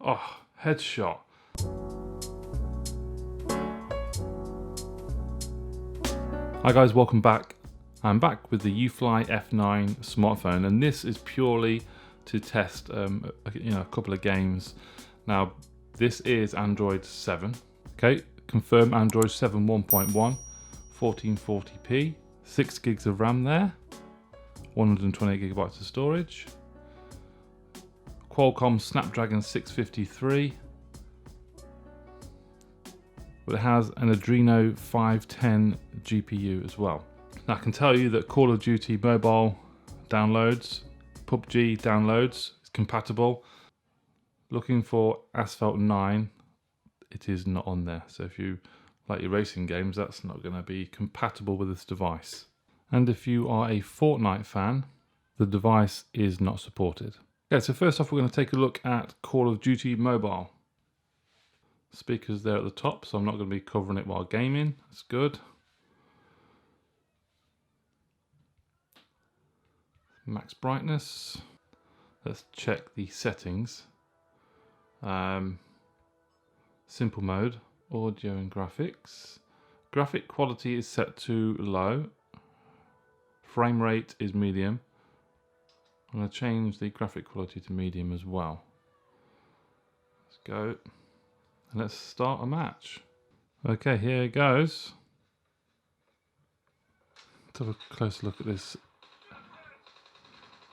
Oh, headshot. Hi guys, welcome back. I'm back with the UFly F9 smartphone, and this is purely to test a couple of games. Now, this is Android 7. Okay, confirm Android 7 1.1, 1440p, 6 gigs of RAM there, 128 gigabytes of storage, Qualcomm Snapdragon 653, but it has an Adreno 510 GPU as well. Now I can tell you that Call of Duty Mobile downloads, PUBG downloads is compatible. Looking for Asphalt 9, it is not on there. So if you like your racing games, that's not going to be compatible with this device. And if you are a Fortnite fan, the device is not supported. Okay, so first off we're going to take a look at Call of Duty Mobile. Speakers there at the top, so I'm not going to be covering it while gaming. That's good. Max brightness. Let's check the settings. Simple mode, audio and graphics. Graphic quality is set to low. Frame rate is medium. I'm going to change the graphic quality to medium as well. Let's go. And let's start a match. Okay, here it goes. Let's have a closer look at this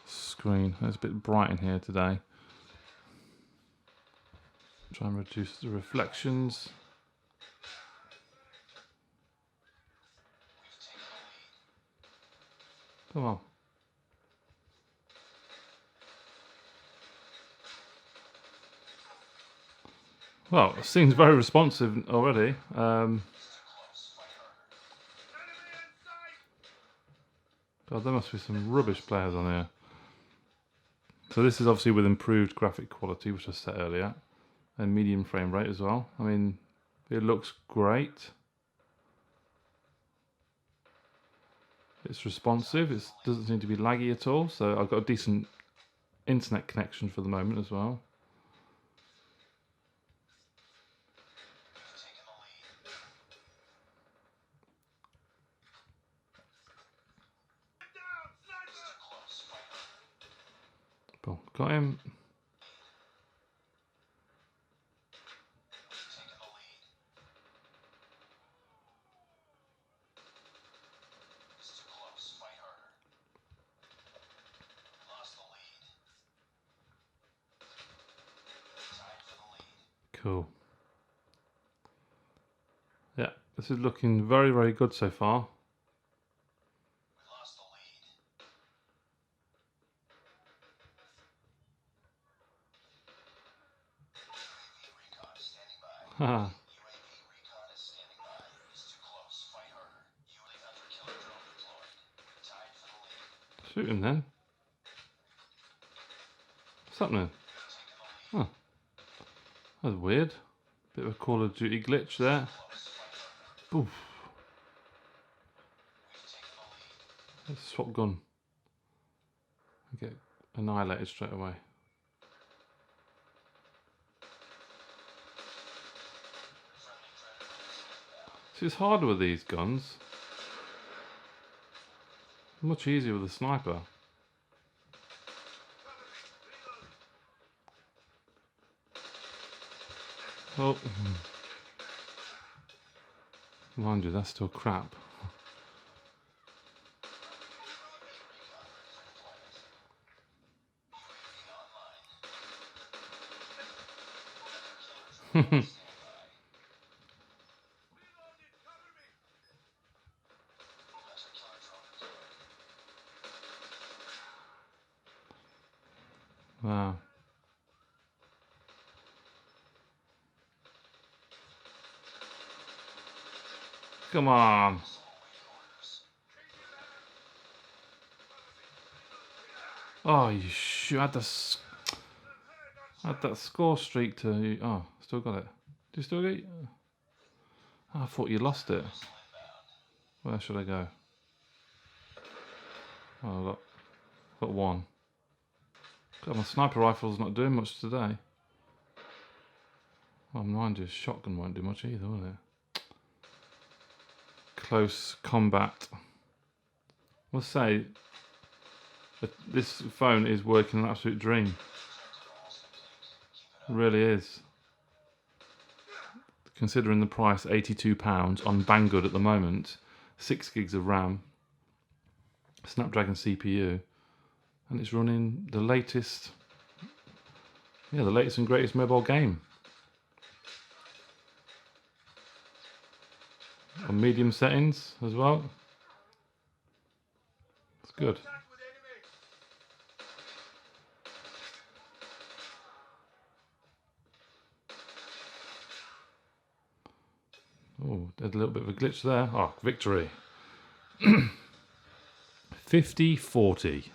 screen. It's a bit bright in here today. Try and reduce the reflections. Come on. Well, it seems very responsive already. God, there must be some rubbish players on here. So this is obviously with improved graphic quality, which I set earlier, and medium frame rate as well. I mean, it looks great. It's responsive. It doesn't seem to be laggy at all. So I've got a decent internet connection for the moment as well. Boom, got him. Cool. Yeah, this is looking very, very good so far. Haha. Shoot him then. What's happening? Huh. That's weird. Bit of a Call of Duty glitch there. Oof. Let's swap gun. Get annihilated straight away. See, it's harder with these guns. Much easier with a sniper. Oh. Mind you, that's still crap. Wow. Come on. Oh, you had that score streak to. Oh, still got it. Do you still get it? Oh, I thought you lost it. Where should I go? Oh, got one. God, my sniper rifle's not doing much today. Well, mind you, shotgun won't do much either, will it? Close combat. I must say, that this phone is working an absolute dream. It really is. Considering the price, £82 on Banggood at the moment, 6 gigs of RAM, Snapdragon CPU, and it's running the latest, the latest and greatest mobile game. On medium settings as well. It's good. Oh, there's a little bit of a glitch there. Oh, victory. 50-40.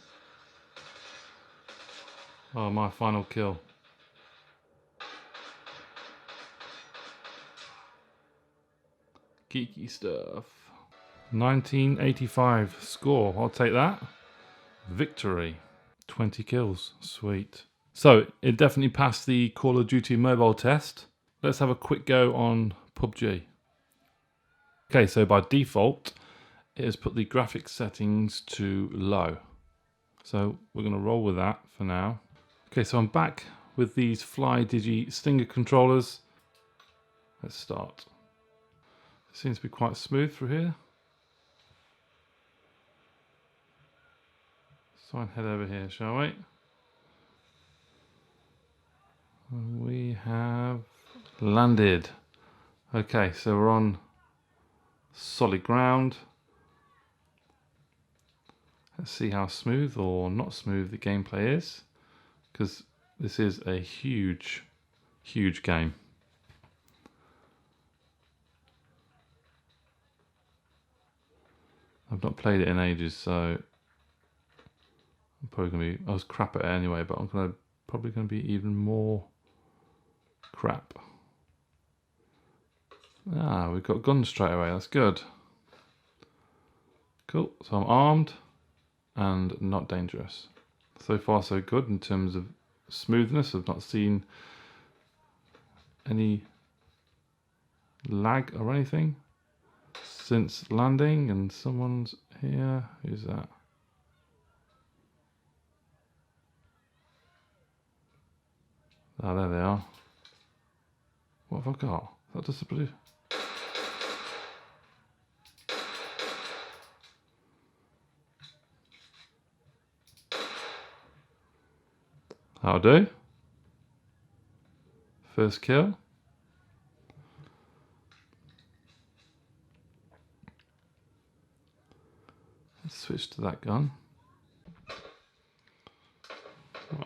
Oh, my final kill. Geeky stuff. 1985 score. I'll take that. Victory. 20 kills. Sweet. So, it definitely passed the Call of Duty Mobile test. Let's have a quick go on PUBG. Okay, so by default, it has put the graphics settings to low. So we're going to roll with that for now. Okay, so I'm back with these FlyDigi Stinger controllers. Let's start. It seems to be quite smooth through here. Let's try and head over here, shall we? We have landed. Okay, so we're on solid ground. Let's see how smooth or not smooth the gameplay is, because this is a huge, huge game. I've not played it in ages, so I'm probably going to be... I was crap at it anyway, but I'm probably going to be even more crap. Ah, we've got guns straight away. That's good. Cool. So I'm armed and not dangerous. So far so good in terms of smoothness. I've not seen any lag or anything since landing, and someone's here. Who's that? Ah, there they are. What have I got? Is that just a blue? That'll do. First kill. Let's switch to that gun.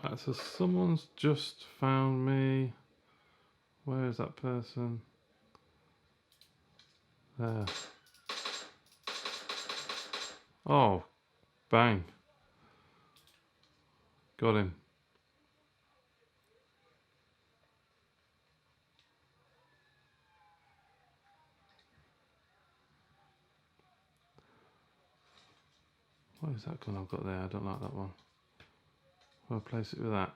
Right, so someone's just found me. Where is that person? There. Oh, bang. Got him. What is that gun I've got there? I don't like that one. I'll replace it with that.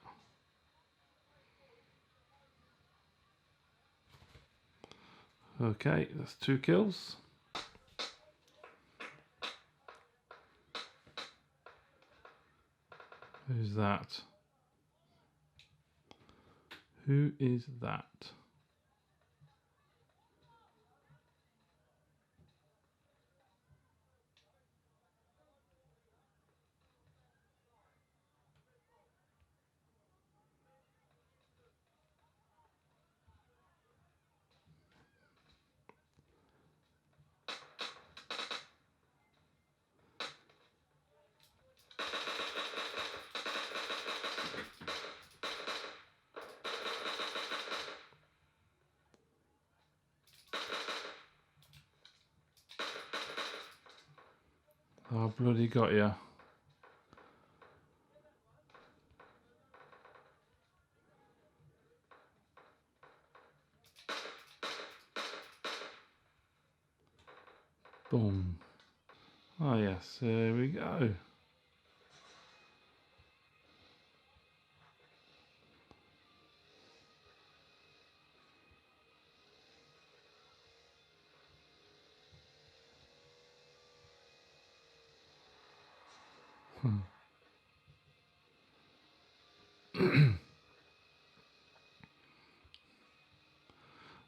Okay, that's 2 kills. Who's that? Who is that? Oh, bloody got ya. Boom. Oh yes, there we go.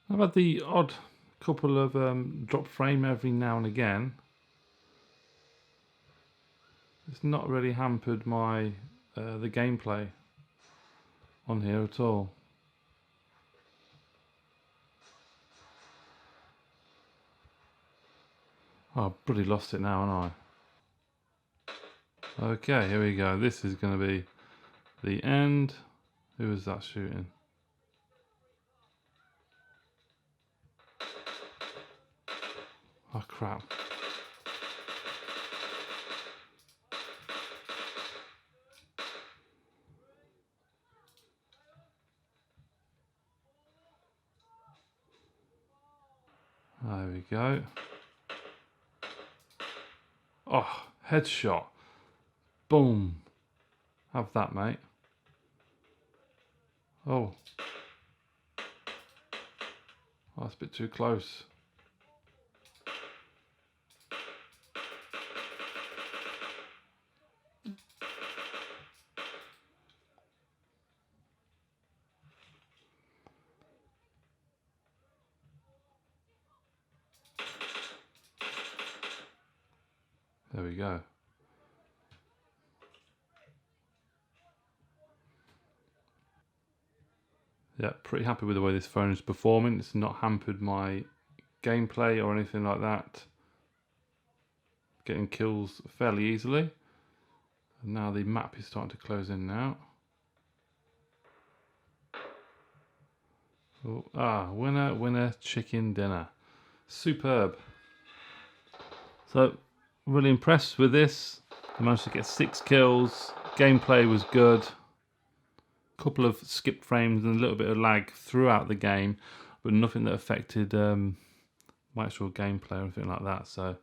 I've had the odd couple of drop frame every now and again. It's not really hampered my the gameplay on here at all. Oh, I've bloody lost it now, haven't I? Okay, here we go. This is going to be the end. Who was that shooting? Oh, crap. There we go. Oh, headshot. Boom. Have that, mate. Oh. Oh, that's a bit too close. There we go. Yeah, pretty happy with the way this phone is performing. It's not hampered my gameplay or anything like that. Getting kills fairly easily. And now the map is starting to close in now. Oh, winner, winner, chicken dinner. Superb. So, really impressed with this. I managed to get 6 kills. Gameplay was good. Couple of skip frames and a little bit of lag throughout the game, but nothing that affected my actual gameplay or anything like that. So,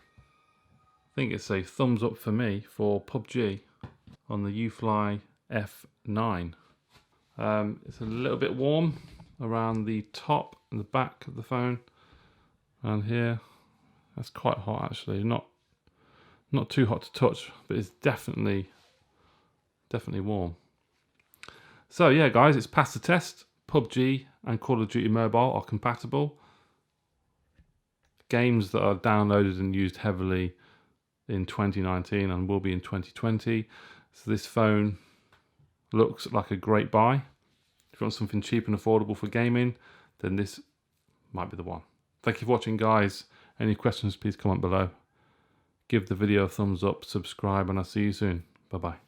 I think it's a thumbs up for me for PUBG on the UFly F9. It's a little bit warm around the top and the back of the phone. Around here, that's quite hot actually. Not too hot to touch, but it's definitely warm. So yeah, guys, it's passed the test. PUBG and Call of Duty Mobile are compatible. Games that are downloaded and used heavily in 2019 and will be in 2020. So this phone looks like a great buy. If you want something cheap and affordable for gaming, then this might be the one. Thank you for watching, guys. Any questions, please comment below. Give the video a thumbs up, subscribe, and I'll see you soon. Bye-bye.